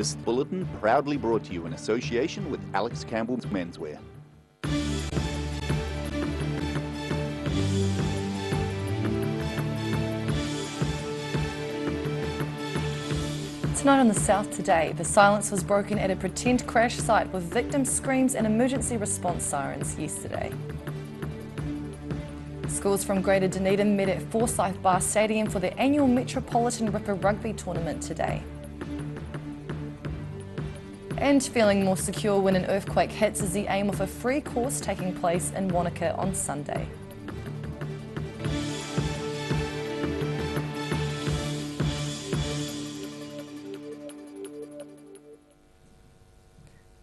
This bulletin proudly brought to you in association with Alex Campbell's Menswear. Tonight on The South Today, the silence was broken at a pretend crash site with victim screams and emergency response sirens yesterday. Schools from Greater Dunedin met at Forsyth Bar Stadium for the annual Metropolitan Ripper Rugby Tournament today. And feeling more secure when an earthquake hits is the aim of a free course taking place in Wanaka on Sunday.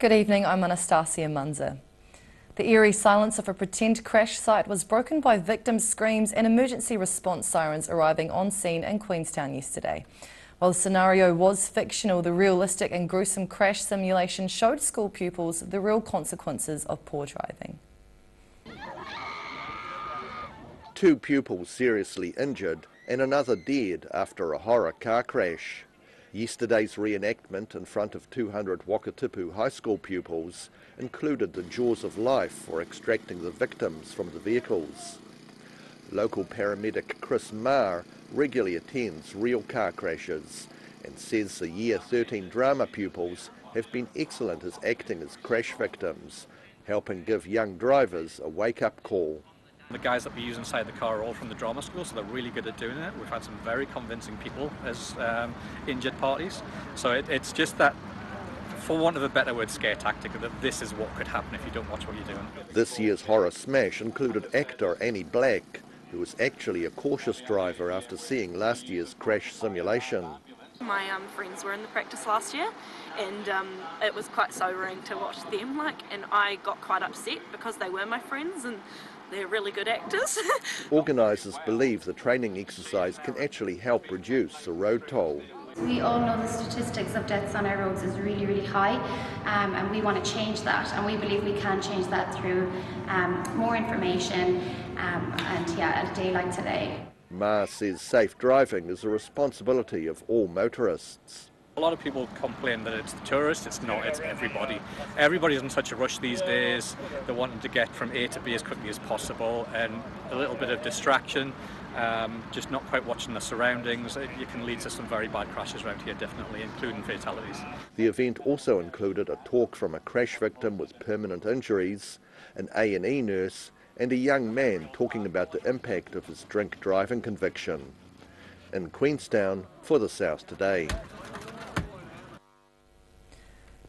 Good evening, I'm Anastasia Munzer. The eerie silence of a pretend crash site was broken by victim screams and emergency response sirens arriving on scene in Queenstown yesterday. While the scenario was fictional, the realistic and gruesome crash simulation showed school pupils the real consequences of poor driving. 2 pupils seriously injured and another dead after a horror car crash. Yesterday's reenactment in front of 200 Wakatipu High School pupils included the jaws of life for extracting the victims from the vehicles. Local paramedic Chris Marr regularly attends real car crashes and says the Year 13 drama pupils have been excellent as acting as crash victims, helping give young drivers a wake-up call. The guys that we use inside the car are all from the drama school, so they're really good at doing it. We've had some very convincing people as injured parties. So it's just that, for want of a better word, scare tactic, that this is what could happen if you don't watch what you're doing. This year's horror smash included actor Annie Black, who was actually a cautious driver after seeing last year's crash simulation. My friends were in the practice last year, and it was quite sobering to watch them, and I got quite upset because they were my friends and they're really good actors. Organisers believe the training exercise can actually help reduce the road toll. We all know the statistics of deaths on our roads is really, really high, and we want to change that, and we believe we can change that through more information and a day like today. Ma says safe driving is a responsibility of all motorists. A lot of people complain that it's the tourists. It's not, it's everybody. Everybody's in such a rush these days. They're wanting to get from A to B as quickly as possible, and a little bit of distraction, just not quite watching the surroundings, you can lead to some very bad crashes around here, definitely, including fatalities. The event also included a talk from a crash victim with permanent injuries, an A&E nurse, and a young man talking about the impact of his drink driving conviction. In Queenstown, for The South Today.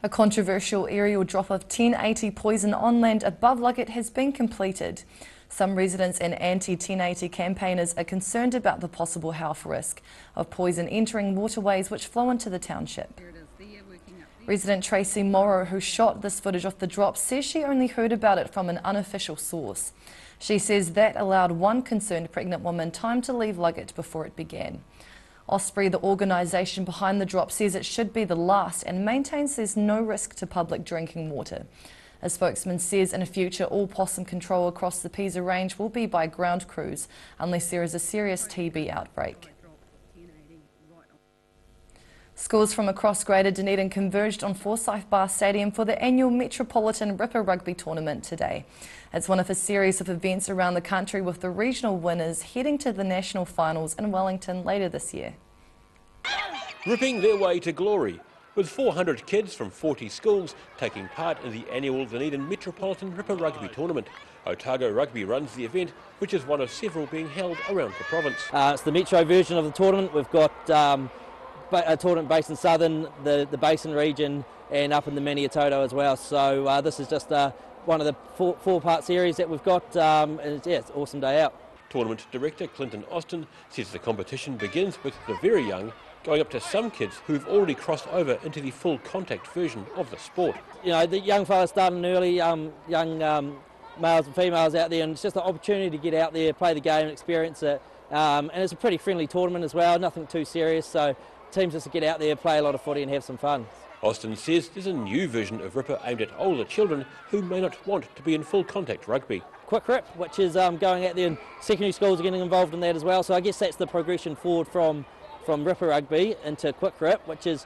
A controversial aerial drop of 1080 poison on land above Luggett has been completed. Some residents and anti-1080 campaigners are concerned about the possible health risk of poison entering waterways which flow into the township. Resident Tracy Morrow, who shot this footage of the drop, says she only heard about it from an unofficial source. She says that allowed one concerned pregnant woman time to leave Luggett before it began. Osprey, the organisation behind the drop, says it should be the last and maintains there's no risk to public drinking water. A spokesman says in the future all possum control across the Pisa Range will be by ground crews unless there is a serious TB outbreak. Schools from across Greater Dunedin converged on Forsyth Bar Stadium for the annual Metropolitan Ripper Rugby Tournament today. It's one of a series of events around the country with the regional winners heading to the national finals in Wellington later this year. Ripping their way to glory, with 400 kids from 40 schools taking part in the annual Dunedin Metropolitan Ripper Rugby Tournament. Otago Rugby runs the event, which is one of several being held around the province. It's the Metro version of the tournament. We've got a tournament based in Southern, the Basin region, and up in the Maniatoto as well. So this is just one of the four-part series that we've got, and it's an awesome day out. Tournament director Clinton Austin says the competition begins with the very young, going up to some kids who've already crossed over into the full contact version of the sport. You know, the young fellas starting early, young males and females out there, and it's just an opportunity to get out there, play the game and experience it. And it's a pretty friendly tournament as well, nothing too serious, so teams just to get out there, play a lot of footy and have some fun. Austin says there's a new version of Ripper aimed at older children who may not want to be in full contact rugby. Quick Rip, which is going out there, and secondary schools are getting involved in that as well, so I guess that's the progression forward from Ripper Rugby into Quick Rip, which is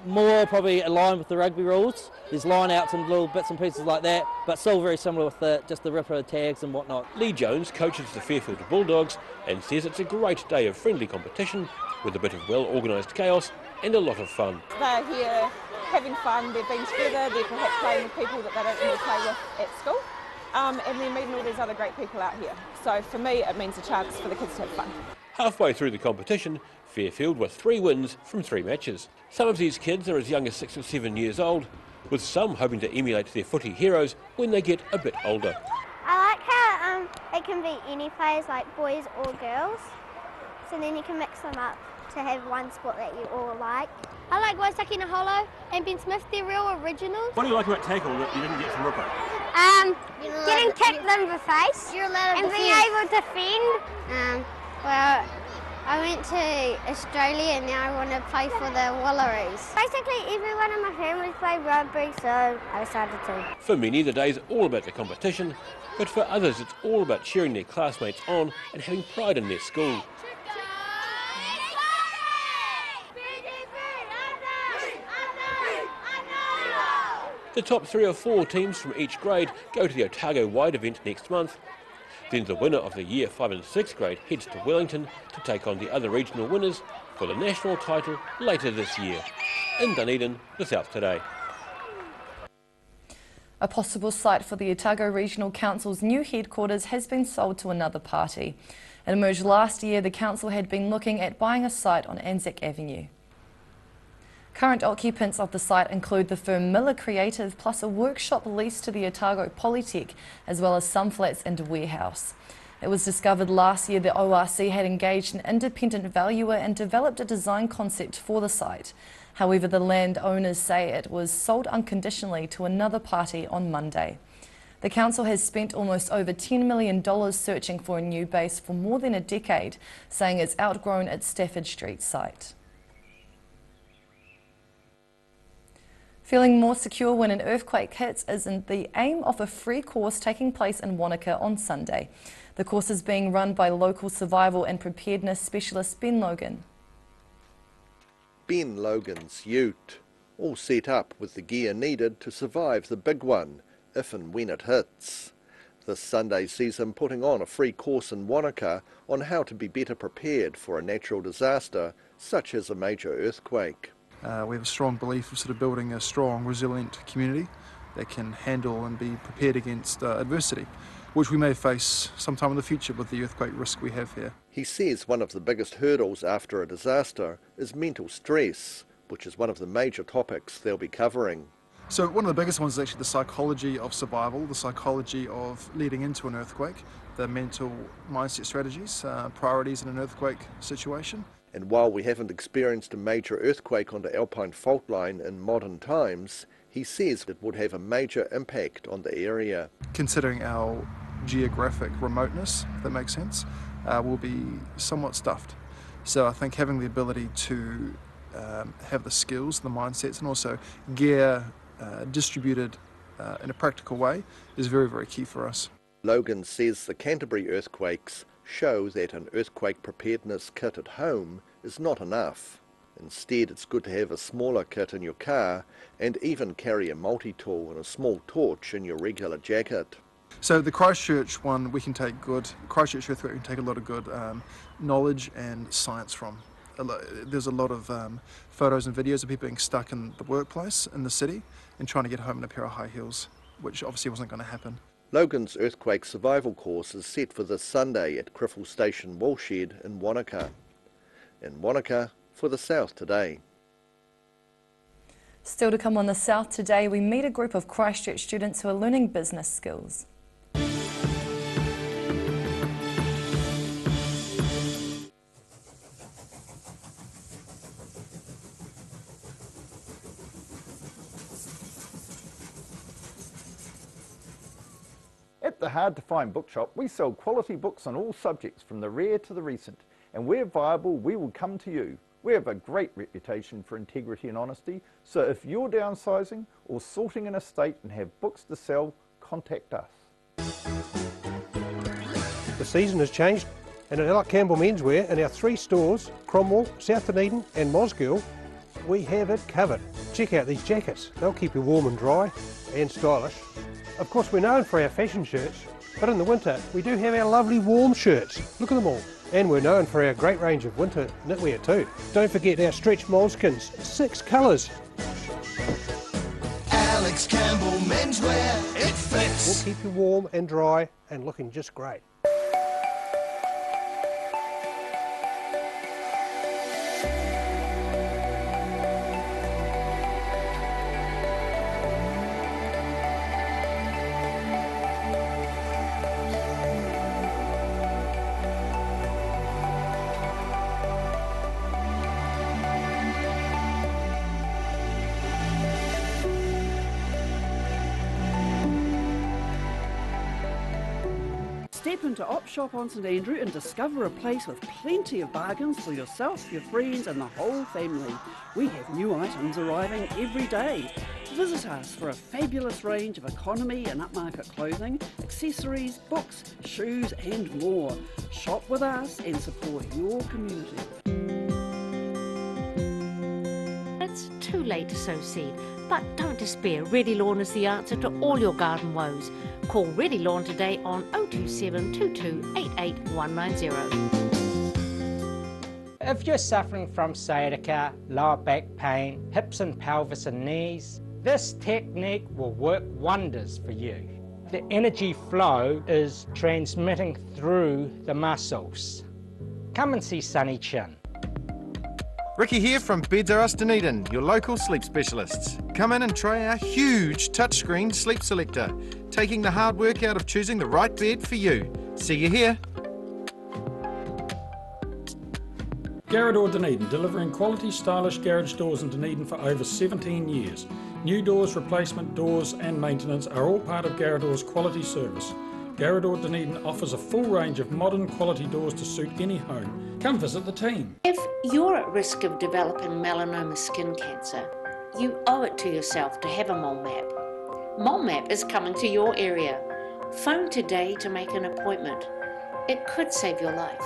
more probably aligned with the rugby rules. There's line outs and little bits and pieces like that, but still very similar with just the ripper tags and whatnot. Lee Jones coaches the Fairfield Bulldogs and says it's a great day of friendly competition with a bit of well-organised chaos and a lot of fun. They're here having fun, they're being together, they're perhaps playing with people that they don't really play with at school, and they're meeting all these other great people out here. So for me, it means a chance for the kids to have fun. Halfway through the competition, Fairfield were 3 wins from 3 matches. Some of these kids are as young as 6 or 7 years old, with some hoping to emulate their footy heroes when they get a bit older. I like how it can be any players, like boys or girls, so then you can mix them up to have one sport that you all like. I like Waisake Naholo and Ben Smith, they're real originals. What do you like about tackle that you didn't get from Ripper? Getting kicked in the face and being able to defend. Well, I went to Australia and now I want to play for the Wallaroos. Basically everyone in my family play rugby, so I decided to. For many, the day's all about the competition, but for others it's all about cheering their classmates on and having pride in their school. The top 3 or 4 teams from each grade go to the Otago Wide event next month. Then the winner of the Year 5 and 6 grade heads to Wellington to take on the other regional winners for the national title later this year. In Dunedin, the South Today. A possible site for the Otago Regional Council's new headquarters has been sold to another party. It emerged last year the council had been looking at buying a site on Anzac Avenue. Current occupants of the site include the firm Miller Creative, plus a workshop leased to the Otago Polytech, as well as some flats and a warehouse. It was discovered last year the ORC had engaged an independent valuer and developed a design concept for the site. However, the landowners say it was sold unconditionally to another party on Monday. The council has spent almost over $10 million searching for a new base for more than a decade, saying it's outgrown its Stafford Street site. Feeling more secure when an earthquake hits isn't the aim of a free course taking place in Wanaka on Sunday. The course is being run by local survival and preparedness specialist Ben Logan. Ben Logan's ute, all set up with the gear needed to survive the big one, if and when it hits. This Sunday sees him putting on a free course in Wanaka on how to be better prepared for a natural disaster such as a major earthquake. We have a strong belief of sort of building a strong, resilient community that can handle and be prepared against adversity, which we may face sometime in the future with the earthquake risk we have here. He says one of the biggest hurdles after a disaster is mental stress, which is one of the major topics they'll be covering. So one of the biggest ones is actually the psychology of survival, the psychology of leading into an earthquake, the mental mindset strategies, priorities in an earthquake situation. And while we haven't experienced a major earthquake on the Alpine fault line in modern times, he says it would have a major impact on the area. Considering our geographic remoteness, if that makes sense, will be somewhat stuffed. So I think having the ability to have the skills, the mindsets, and also gear distributed in a practical way is very, very key for us. Logan says the Canterbury earthquakes show that an earthquake preparedness kit at home is not enough. Instead, it's good to have a smaller kit in your car and even carry a multi-tool and a small torch in your regular jacket. So the Christchurch one, Christchurch earthquake, we can take a lot of good knowledge and science from. There's a lot of photos and videos of people being stuck in the workplace in the city and trying to get home in a pair of high heels, which obviously wasn't going to happen. Logan's earthquake survival course is set for this Sunday at Criffle Station Woolshed in Wanaka. In Wanaka, for the South Today. Still to come on the South Today, we meet a group of Christchurch students who are learning business skills. At the Hard to Find Bookshop, we sell quality books on all subjects, from the rare to the recent, and where viable, we will come to you. We have a great reputation for integrity and honesty, so if you're downsizing or sorting an estate and have books to sell, contact us. The season has changed, and at Alec Campbell Menswear, in our 3 stores, Cromwell, South Dunedin and Mosgiel, we have it covered. Check out these jackets. They'll keep you warm and dry and stylish. Of course, we're known for our fashion shirts, but in the winter we do have our lovely warm shirts. Look at them all. And we're known for our great range of winter knitwear too. Don't forget our stretch moleskins, 6 colours. Alex Campbell Menswear, it fits. We'll keep you warm and dry and looking just great. Step into Op Shop on St Andrew and discover a place with plenty of bargains for yourself, your friends and the whole family. We have new items arriving every day. Visit us for a fabulous range of economy and upmarket clothing, accessories, books, shoes and more. Shop with us and support your community. It's too late to sow seed, but don't despair. Ready Lawn is the answer to all your garden woes. Call Ready Lawn today on 027 22 88 190. If you're suffering from sciatica, lower back pain, hips and pelvis and knees, this technique will work wonders for you. The energy flow is transmitting through the muscles. Come and see Sunny Chin. Ricky here from Beds R Us Dunedin, your local sleep specialists. Come in and try our huge touchscreen sleep selector, taking the hard work out of choosing the right bed for you. See you here. Garrador Dunedin, delivering quality, stylish garage doors in Dunedin for over 17 years. New doors, replacement doors and maintenance are all part of Garrador's quality service. Garrador Dunedin offers a full range of modern quality doors to suit any home. Come visit the team. If you're at risk of developing melanoma skin cancer, you owe it to yourself to have a mole map. Mole Map is coming to your area. Phone today to make an appointment. It could save your life.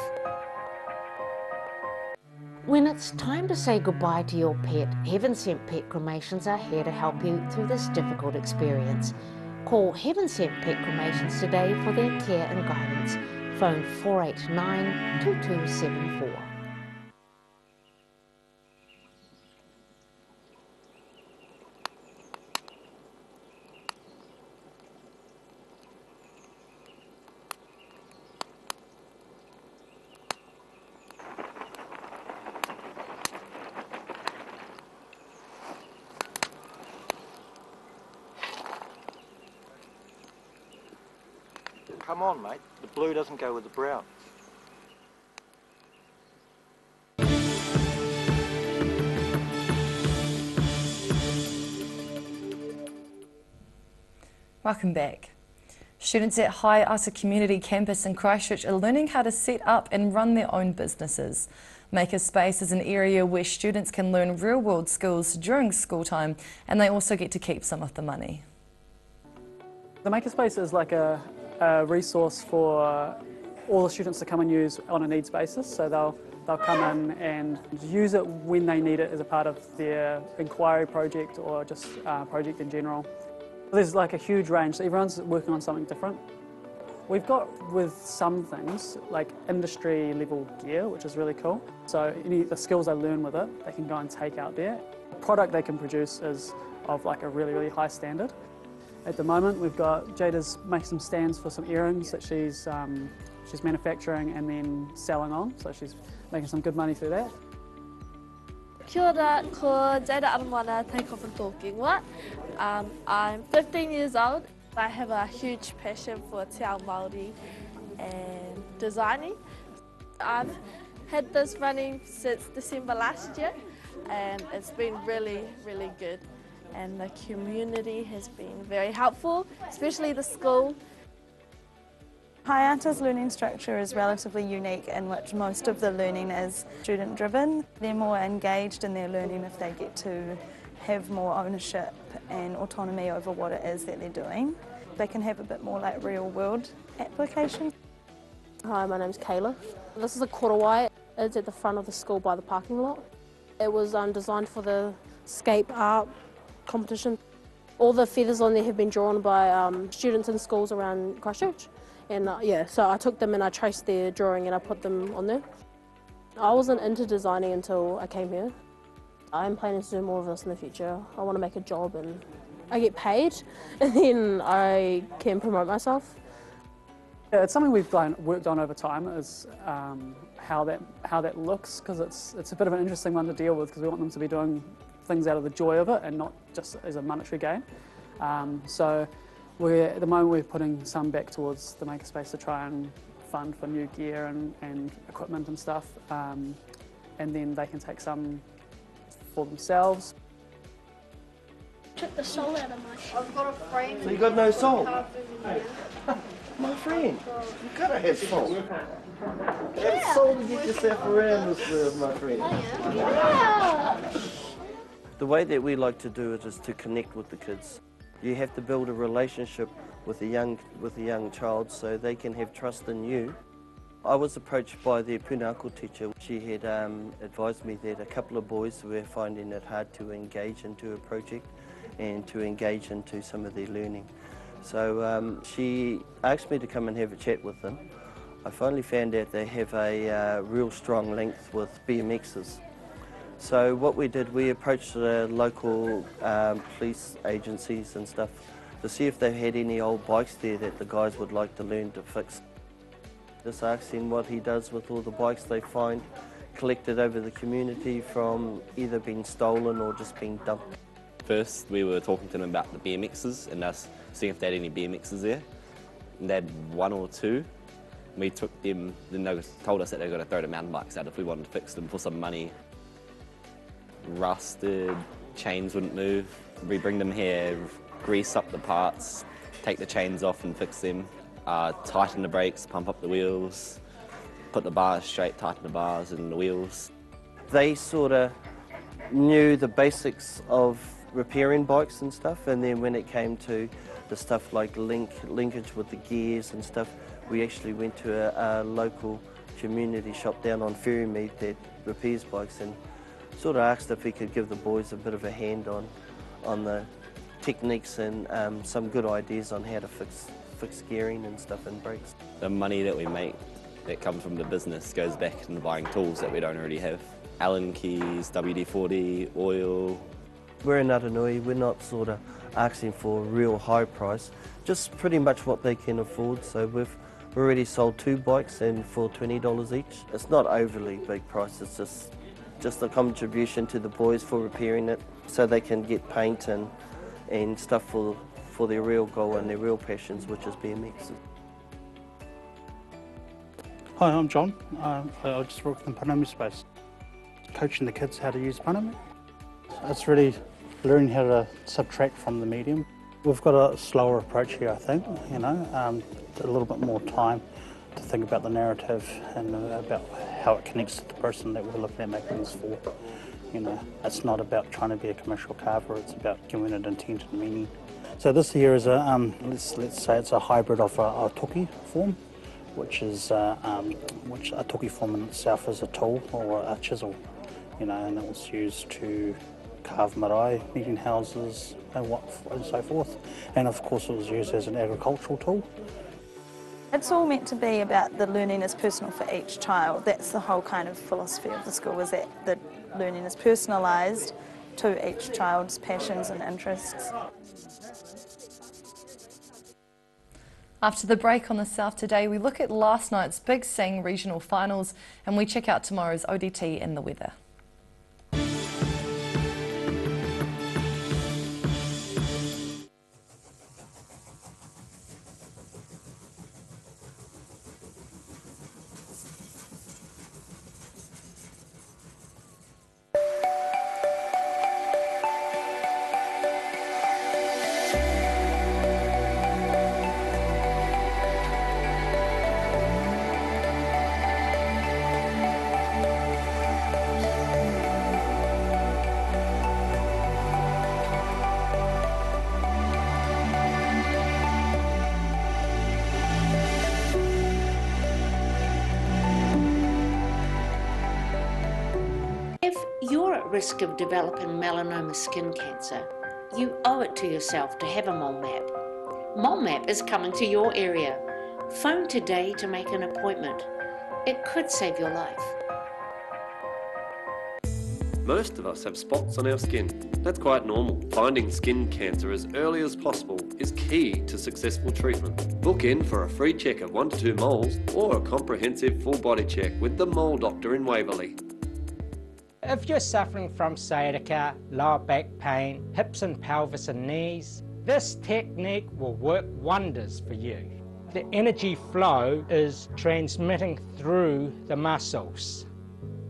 When it's time to say goodbye to your pet, Heaven Sent Pet Cremations are here to help you through this difficult experience. Call Heaven Sent Pet Cremations today for their care and guidance. Phone 489 2274. Come on, mate. The blue doesn't go with the brown. Welcome back. Students at High Ata Community Campus in Christchurch are learning how to set up and run their own businesses. Makerspace is an area where students can learn real-world skills during school time, and they also get to keep some of the money. The Makerspace is like a resource for all the students to come and use on a needs basis. So they'll come in and use it when they need it as a part of their inquiry project or just project in general. There's like a huge range, so everyone's working on something different. We've got with some things like industry level gear, which is really cool. So the skills they learn with it, they can go and take out there. The product they can produce is of like a really, really high standard. At the moment, we've got Jada's making some stands for some earrings that she's manufacturing and then selling on, so she's making some good money through that. Kia ora, ko Jada Aramwana Takeoff Talking. I'm 15 years old. I have a huge passion for te ao Māori and designing. I've had this running since December last year and it's been really, really good. And the community has been very helpful, especially the school. High Ata's learning structure is relatively unique in which most of the learning is student driven. They're more engaged in their learning if they get to have more ownership and autonomy over what it is that they're doing. They can have a bit more like real world application. Hi, my name's Kayla. This is a korowai. It's at the front of the school by the parking lot. It was designed for the scape art competition. All the feathers on there have been drawn by students in schools around Christchurch. And yeah, so I took them and I traced their drawing and I put them on there. I wasn't into designing until I came here. I'm planning to do more of this in the future. I want to make a job and I get paid and then I can promote myself. Yeah, it's something we've worked on over time, is how that looks, because it's a bit of an interesting one to deal with, because we want them to be doing things out of the joy of it and not just as a monetary gain. So at the moment we're putting some back towards the Makerspace to try and fund for new gear and equipment and stuff, and then they can take some for themselves. Took the soul out of my shoe. I've got a friend. So you got no soul? My friend, you gotta have soul. Have soul to get yourself around with, my friend. The way that we like to do it is to connect with the kids. You have to build a relationship with a young child so they can have trust in you. I was approached by the Punakul teacher. She had advised me that a couple of boys were finding it hard to engage into a project and to engage into some of their learning. So she asked me to come and have a chat with them. I finally found out they have a real strong link with BMXs. So what we did, we approached the local police agencies and stuff to see if they had any old bikes there that the guys would like to learn to fix. Just asked him what he does with all the bikes they find collected over the community from either being stolen or just being dumped. First we were talking to them about the BMXs and us seeing if they had any BMXs there. And they had one or two. We took them, then they told us that they were going to throw the mountain bikes out if we wanted to fix them for some money. Rusted, chains wouldn't move. We bring them here, grease up the parts, take the chains off and fix them, tighten the brakes, pump up the wheels, put the bars straight, tighten the bars and the wheels. They sort of knew the basics of repairing bikes and stuff, and then when it came to the stuff like linkage with the gears and stuff, we actually went to a local community shop down on Ferrymead that repairs bikes and sort of asked if he could give the boys a bit of a hand on the techniques and some good ideas on how to fix gearing and stuff and brakes. The money that we make that comes from the business goes back into buying tools that we don't already have. Allen keys, WD-40, oil. We're in Aranui, we're not sort of asking for a real high price, just pretty much what they can afford. So we've already sold 2 bikes and for $20 each. It's not overly big price, it's just a contribution to the boys for repairing it so they can get paint and stuff for their real goal and their real passions, which is BMX. Hi, I'm John. I just work in Panami Space, coaching the kids how to use Panami. It's really learning how to subtract from the medium. We've got a slower approach here, I think, you know, a little bit more time to think about the narrative and about how it connects to the person that we're looking at making this for. You know, it's not about trying to be a commercial carver, it's about giving it intent and meaning. So this here is a, let's say it's a hybrid of a toki form, which is, which a toki form in itself is a tool or a chisel, you know, and it was used to carve marae, meeting houses and so forth. And of course it was used as an agricultural tool. It's all meant to be about the learning is personal for each child. That's the whole kind of philosophy of the school, is that the learning is personalised to each child's passions and interests. After the break on the South Today, we look at last night's Big Sing regional finals and we check out tomorrow's ODT and the weather. at risk of developing melanoma skin cancer, you owe it to yourself to have a mole map. Mole Map is coming to your area. Phone today to make an appointment. It could save your life. Most of us have spots on our skin. That's quite normal. Finding skin cancer as early as possible is key to successful treatment. Book in for a free check of 1 to 2 moles or a comprehensive full body check with the Mole Doctor in Waverley. If you're suffering from sciatica, lower back pain, hips and pelvis and knees, this technique will work wonders for you. The energy flow is transmitting through the muscles.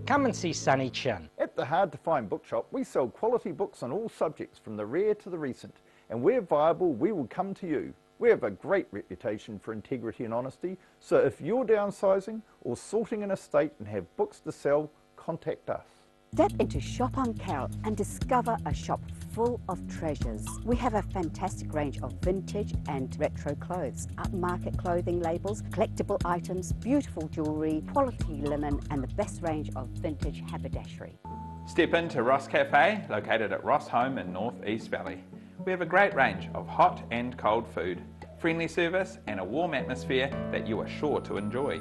Come and see Sunny Chin. At the Hard to Find Bookshop, we sell quality books on all subjects from the rare to the recent. And where viable, we will come to you. We have a great reputation for integrity and honesty, so if you're downsizing or sorting an estate and have books to sell, contact us. Step into Shop on Carol and discover a shop full of treasures. We have a fantastic range of vintage and retro clothes, upmarket clothing labels, collectible items, beautiful jewellery, quality linen and the best range of vintage haberdashery. Step into Ross Cafe, located at Ross Home in North East Valley. We have a great range of hot and cold food, friendly service and a warm atmosphere that you are sure to enjoy.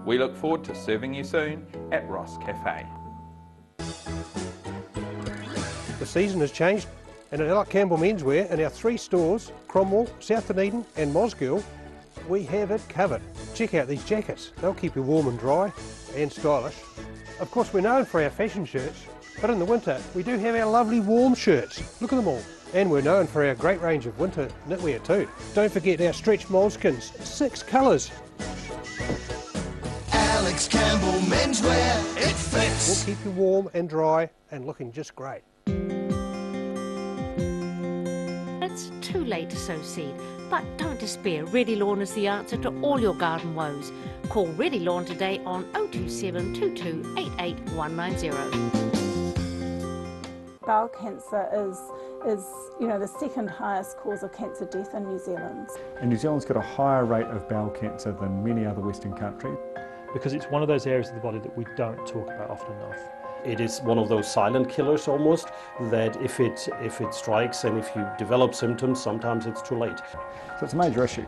We look forward to serving you soon at Ross Cafe. The season has changed, and at Alec Campbell Menswear in our 3 stores, Cromwell, South Dunedin and Mosgiel, we have it covered. Check out these jackets. They'll keep you warm and dry and stylish. Of course, we're known for our fashion shirts, but in the winter we do have our lovely warm shirts. Look at them all. And we're known for our great range of winter knitwear too. Don't forget our stretch moleskins, 6 colours. Alex Campbell Menswear, it fits. We'll keep you warm and dry and looking just great. It's too late to sow seed, but don't despair. Ready Lawn is the answer to all your garden woes. Call Ready Lawn today on 027 22 88 190. Bowel cancer is the second highest cause of cancer death in New Zealand. And New Zealand's got a higher rate of bowel cancer than many other Western countries. Because it's one of those areas of the body that we don't talk about often enough. It is one of those silent killers almost, that if it strikes and if you develop symptoms, sometimes it's too late. So it's a major issue.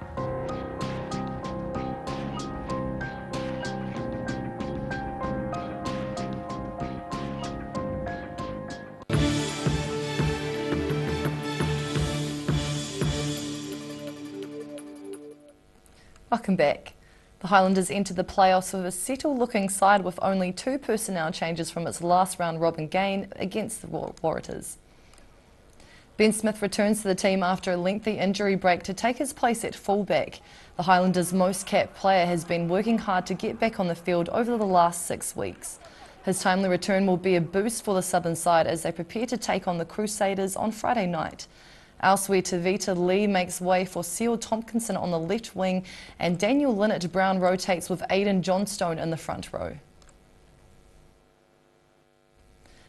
Welcome back. The Highlanders entered the playoffs with a settled-looking side with only 2 personnel changes from its last round-robin game against the Waratahs. Ben Smith returns to the team after a lengthy injury break to take his place at fullback. The Highlanders' most capped player has been working hard to get back on the field over the last 6 weeks. His timely return will be a boost for the southern side as they prepare to take on the Crusaders on Friday night. Elsewhere, Tavita Lee makes way for Seal Tompkinson on the left wing and Daniel Linnett-Brown rotates with Aidan Johnstone in the front row.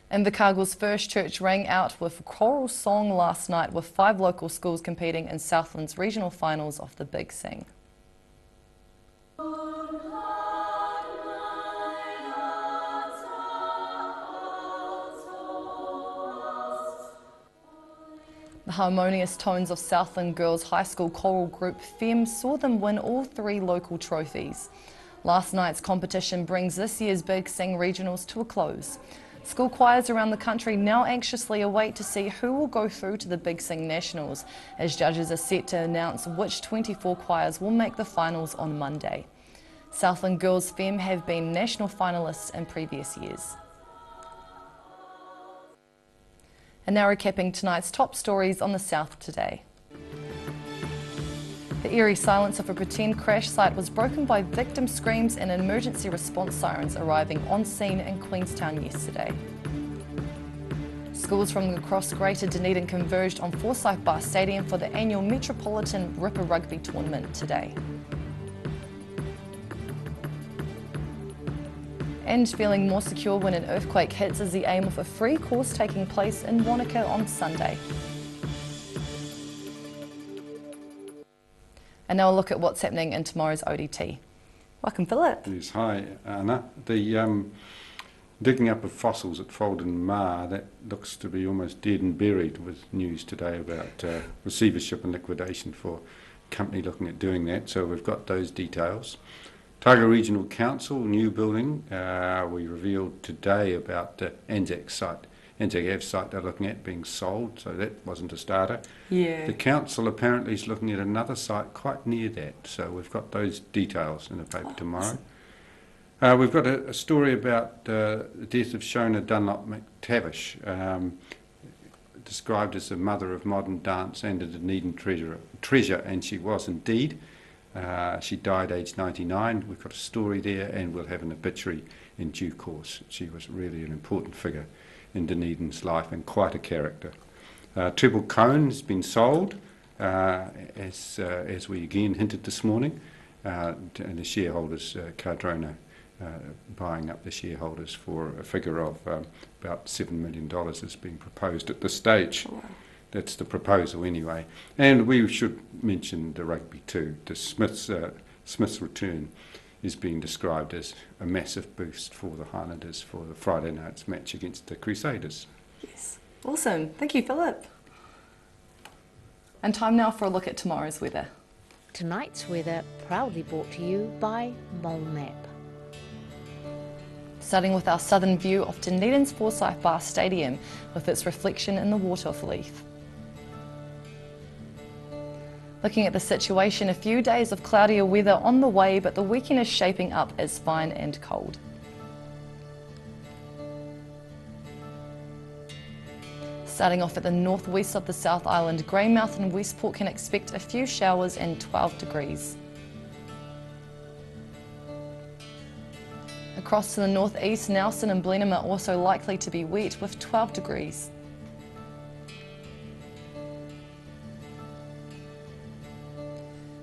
Invercargill's first church rang out with choral song last night with 5 local schools competing in Southland's regional finals of the Big Sing. The harmonious tones of Southland Girls High School choral group FEM saw them win all 3 local trophies. Last night's competition brings this year's Big Sing regionals to a close. School choirs around the country now anxiously await to see who will go through to the Big Sing Nationals, as judges are set to announce which 24 choirs will make the finals on Monday. Southland Girls FEM have been national finalists in previous years. And now recapping tonight's top stories on the South today. The eerie silence of a pretend crash site was broken by victim screams and emergency response sirens arriving on scene in Queenstown yesterday. Schools from across Greater Dunedin converged on Forsyth Bar Stadium for the annual Metropolitan Ripper Rugby Tournament today. And feeling more secure when an earthquake hits is the aim of a free course taking place in Wanaka on Sunday. And now a look at what's happening in tomorrow's ODT. Welcome, Philip. Yes, hi, Anna. Digging up of fossils at Folden Mar, that looks to be almost dead and buried, with news today about receivership and liquidation for a company looking at doing that, so we've got those details. Otago Regional Council, new building, we revealed today about the Anzac site. Anzac Ave site they're looking at being sold, so that wasn't a starter. Yeah. The council apparently is looking at another site quite near that, so we've got those details in the paper tomorrow. We've got a story about the death of Shona Dunlop McTavish, described as the mother of modern dance and a Dunedin treasure, and she was indeed. She died aged 99. We've got a story there, and we'll have an obituary in due course. She was really an important figure in Dunedin's life and quite a character. Treble Cone has been sold, as we again hinted this morning, and the shareholders, Cardrona, buying up the shareholders for a figure of about $7 million is being proposed at this stage. Wow. That's the proposal anyway. And we should mention the rugby too. The Smith's return is being described as a massive boost for the Highlanders for the Friday night's match against the Crusaders. Yes. Awesome. Thank you, Philip. And time now for a look at tomorrow's weather. Tonight's weather proudly brought to you by MoleMap. Starting with our southern view of Dunedin's Forsyth Bar Stadium with its reflection in the water of Leith. Looking at the situation, a few days of cloudier weather on the way, but the weekend is shaping up as fine and cold. Starting off at the northwest of the South Island, Greymouth and Westport can expect a few showers and 12 degrees. Across to the northeast, Nelson and Blenheim are also likely to be wet with 12 degrees.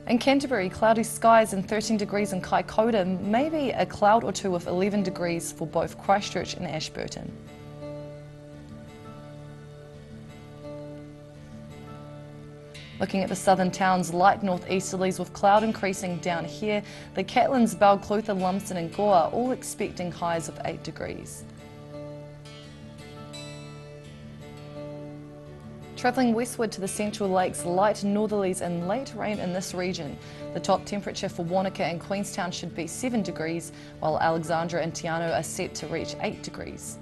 In Canterbury, cloudy skies and 13 degrees in Kaikoura, maybe a cloud or two with 11 degrees for both Christchurch and Ashburton. Looking at the southern towns, light northeasterlies with cloud increasing down here. The Catlins, Balclutha, Lumsden and Gore are all expecting highs of 8 degrees. Travelling westward to the Central Lakes, light northerlies and late rain in this region. The top temperature for Wanaka and Queenstown should be 7 degrees, while Alexandra and Te Anau are set to reach 8 degrees.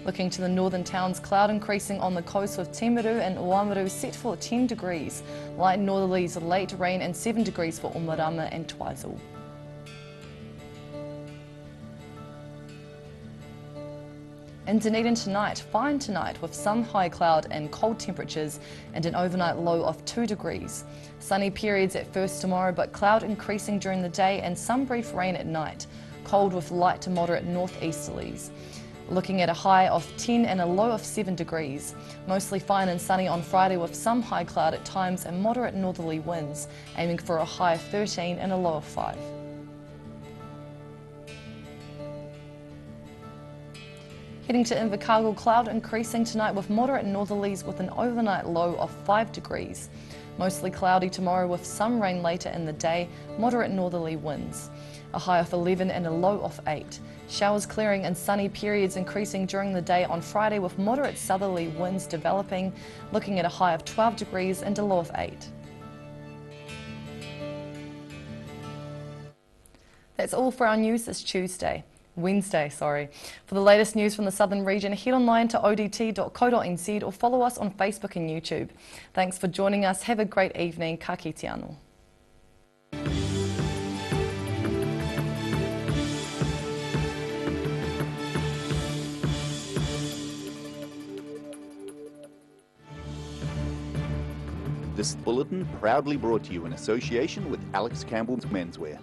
Looking to the northern towns, cloud increasing on the coast with Timaru and Oamaru set for 10 degrees. Light northerlies, late rain and 7 degrees for Omarama and Twizel. In Dunedin tonight, fine tonight with some high cloud and cold temperatures and an overnight low of 2 degrees. Sunny periods at first tomorrow, but cloud increasing during the day and some brief rain at night. Cold with light to moderate northeasterlies. Looking at a high of 10 and a low of 7 degrees. Mostly fine and sunny on Friday with some high cloud at times and moderate northerly winds, aiming for a high of 13 and a low of 5. Heading to Invercargill, cloud increasing tonight with moderate northerlies with an overnight low of 5 degrees. Mostly cloudy tomorrow with some rain later in the day, moderate northerly winds. A high of 11 and a low of 8. Showers clearing and sunny periods increasing during the day on Friday with moderate southerly winds developing, looking at a high of 12 degrees and a low of 8. That's all for our news this Wednesday. For the latest news from the southern region, head online to odt.co.nz or follow us on Facebook and YouTube. Thanks for joining us. Have a great evening. Ka kite anō. This bulletin proudly brought to you in association with Alex Campbell's Menswear.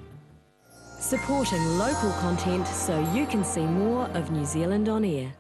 Supporting local content so you can see more of New Zealand on air.